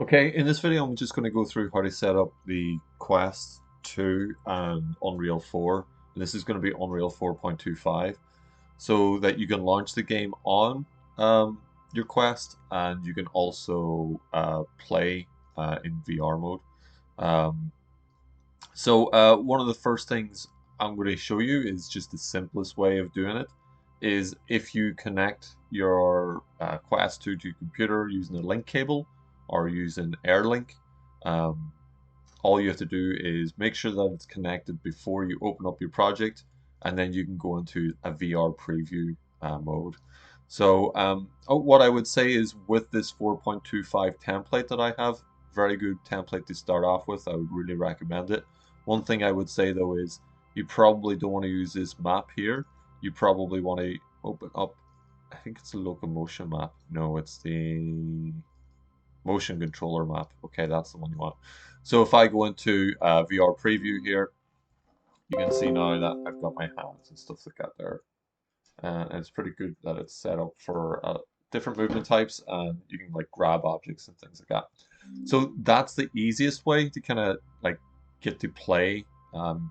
Okay, in this video, I'm just going to go through how to set up the Quest 2 and Unreal 4. And this is going to be Unreal 4.25, so that you can launch the game on your Quest and you can also play in VR mode. Um, One of the first things I'm going to show you is just the simplest way of doing it is if you connect your Quest 2 to your computer using a link cable or using AirLink. Um, all you have to do is make sure that it's connected before you open up your project, and then you can go into a VR preview mode. What I would say is with this 4.25 template that I have, very good template to start off with. I would really recommend it. One thing I would say though is you probably don't want to use this map here. You probably want to open up, I think it's a locomotion map. No, it's the motion controller map. Okay, that's the one you want. So if I go into VR preview here, you can see now that I've got my hands and stuff like that there. And it's pretty good that it's set up for different movement types, and you can like grab objects and things like that. So that's the easiest way to kind of like get to play and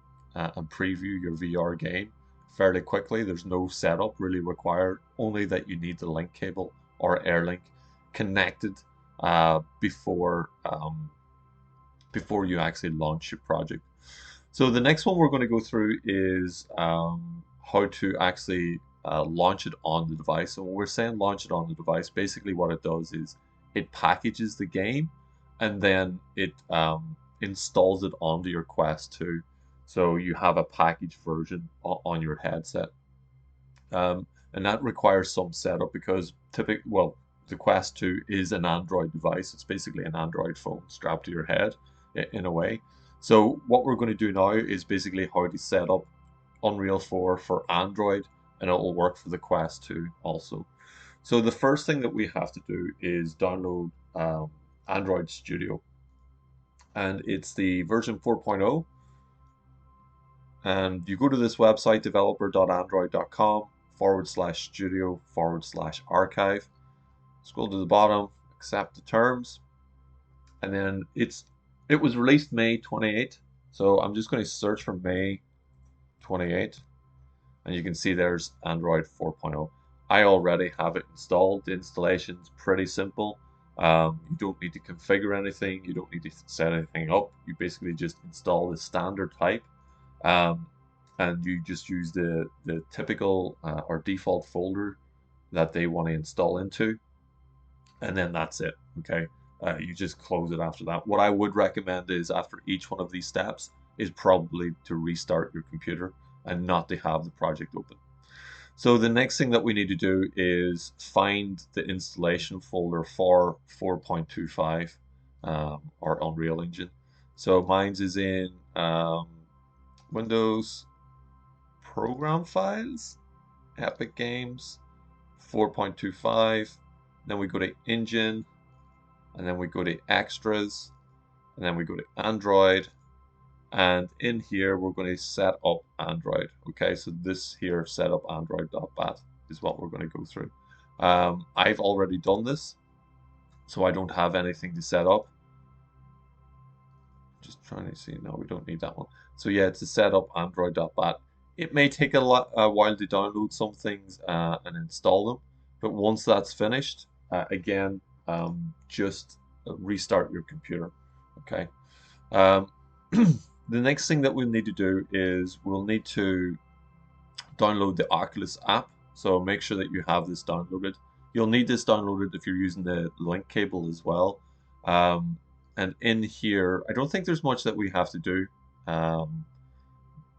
preview your VR game fairly quickly. There's no setup really required, only that you need the link cable or AirLink connected before you actually launch your project. So the next one we're going to go through is how to actually launch it on the device. So when we're saying launch it on the device, basically what it does is it packages the game and then it installs it onto your Quest 2. So you have a packaged version on your headset. And that requires some setup because the Quest 2 is an Android device. It's basically an Android phone strapped to your head in a way. So what we're going to do now is basically how to set up Unreal 4 for Android, and it will work for the Quest 2 also. So the first thing that we have to do is download Android Studio, and it's the version 4.0. And you go to this website, developer.android.com/studio/archive. Scroll to the bottom, accept the terms, and then it was released May 28. So I'm just going to search for May 28, and you can see there's Android 4.0. I already have it installed. The installation's pretty simple. You don't need to configure anything. You don't need to set anything up. You basically just install the standard type. Um, and you just use the typical or default folder that they want to install into, and then that's it. Okay, you just close it after that. What I would recommend is after each one of these steps is probably to restart your computer and not to have the project open. So the next thing that we need to do is find the installation folder for 4.25 or Unreal Engine. So mine's is in Windows Program Files, Epic Games, 4.25. Then we go to Engine, and then we go to Extras, and then we go to Android. And in here, we're going to set up Android. Okay, so this here, setup Android.bat is what we're going to go through. I've already done this, so I don't have anything to set up. Just trying to see. No, we don't need that one. So yeah, to set up Android.bat. It may take a while to download some things and install them, but once that's finished, again, just restart your computer. Okay. Um, the next thing that we'll need to do is we'll need to download the Oculus app. So make sure that you have this downloaded. You'll need this downloaded if you're using the link cable as well. Um, and in here, I don't think there's much that we have to do. Um,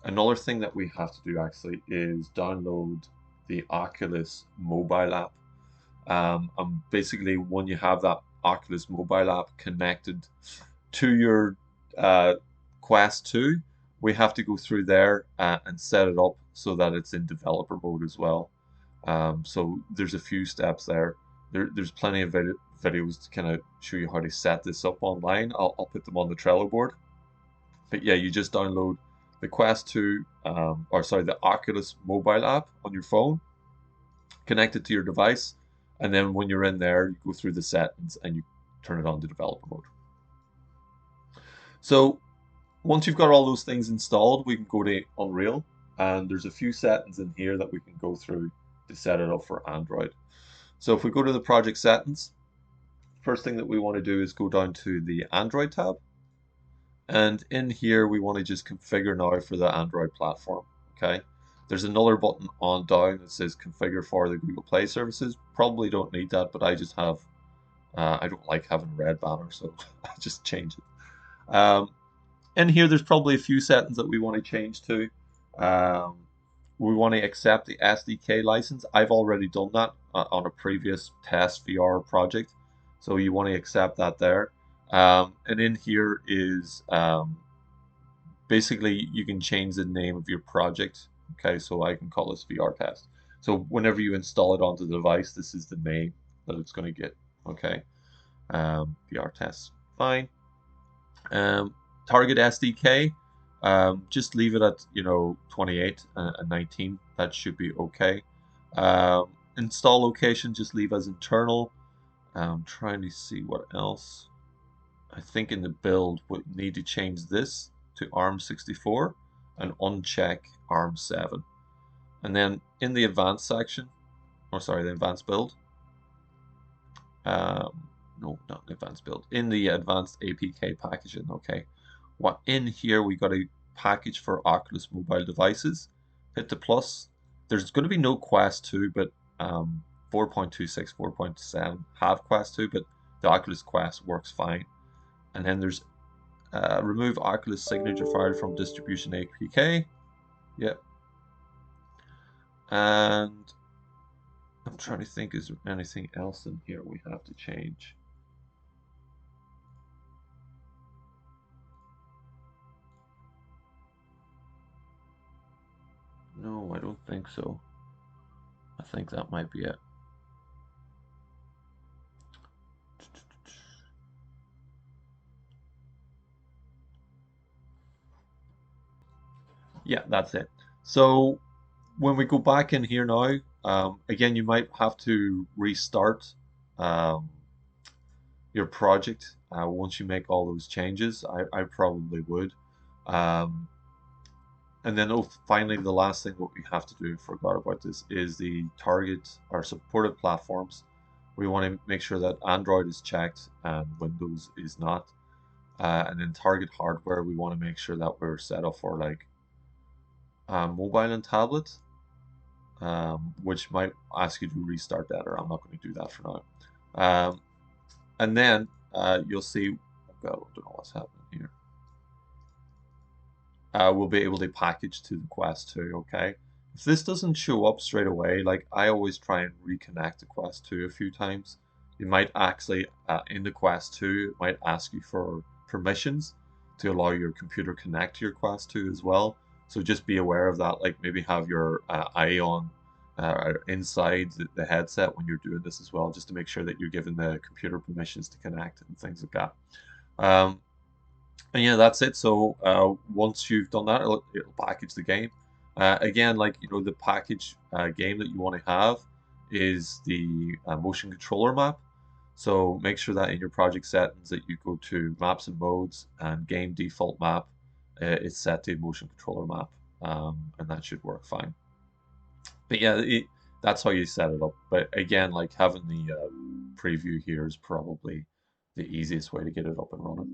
Another thing that we have to do actually is download the Oculus mobile app. And basically, when you have that Oculus mobile app connected to your uh, Quest 2, we have to go through there and set it up so that it's in developer mode as well. So there's a few steps there. There's plenty of videos to kind of show you how to set this up online. I'll put them on the Trello board. But yeah, you just download the Quest 2, or sorry, the Oculus mobile app on your phone, connect it to your device, and then when you're in there, you go through the settings and you turn it on to developer mode. So once you've got all those things installed, we can go to Unreal, and there's a few settings in here that we can go through to set it up for Android. So if we go to the project settings, first thing that we want to do is go down to the Android tab. And in here, we want to just configure now for the Android platform. Okay. There's another button on down that says configure for the Google Play services. Probably don't need that, but I just have, I don't like having a red banner, so I just change it. In here, there's probably a few settings that we want to change to. We want to accept the SDK license. I've already done that on a previous test VR project. So you want to accept that there. And in here is basically you can change the name of your project. Okay, so I can call this VR test. So whenever you install it onto the device, this is the name that it's going to get. Okay, VR test, fine. Target SDK, just leave it at 28 and 19. That should be okay. Install location, just leave as internal. I'm trying to see what else. I think in the build we need to change this to ARM64 and uncheck ARM7. And then in the advanced section, or sorry, the advanced build. No, not the advanced build. In the advanced APK packaging, okay. What in here we got a package for Oculus mobile devices. Hit the plus. There's going to be no Quest 2, but 4.26, 4.7 have Quest 2, but the Oculus Quest works fine. And then there's remove Oculus signature file from distribution APK. Yep. And I'm trying to think, is there anything else in here we have to change? No, I don't think so. I think that might be it. Yeah, that's it. So when we go back in here now, again, you might have to restart your project once you make all those changes. I probably would. And then finally, the last thing what we have to do, forgot about this, is the target or supported platforms. We want to make sure that Android is checked and Windows is not. And then target hardware, we want to make sure that we're set up for like mobile and tablet, which might ask you to restart that, or I'm not going to do that for now. And then you'll see, I don't know what's happening here. We'll be able to package to the Quest 2, okay? If this doesn't show up straight away, like I always try and reconnect the Quest 2 a few times. You might actually, in the Quest 2, it might ask you for permissions to allow your computer connect to your Quest 2 as well. So just be aware of that, like maybe have your eye on inside the headset when you're doing this as well, just to make sure that you're giving the computer permissions to connect and things like that. And yeah, that's it. So once you've done that, it'll package the game. Again, like the package game that you want to have is the motion controller map. So make sure that in your project settings that you go to maps and modes and game default map is set to motion controller map, and that should work fine. But yeah, that's how you set it up. But again, like having the preview here is probably the easiest way to get it up and running.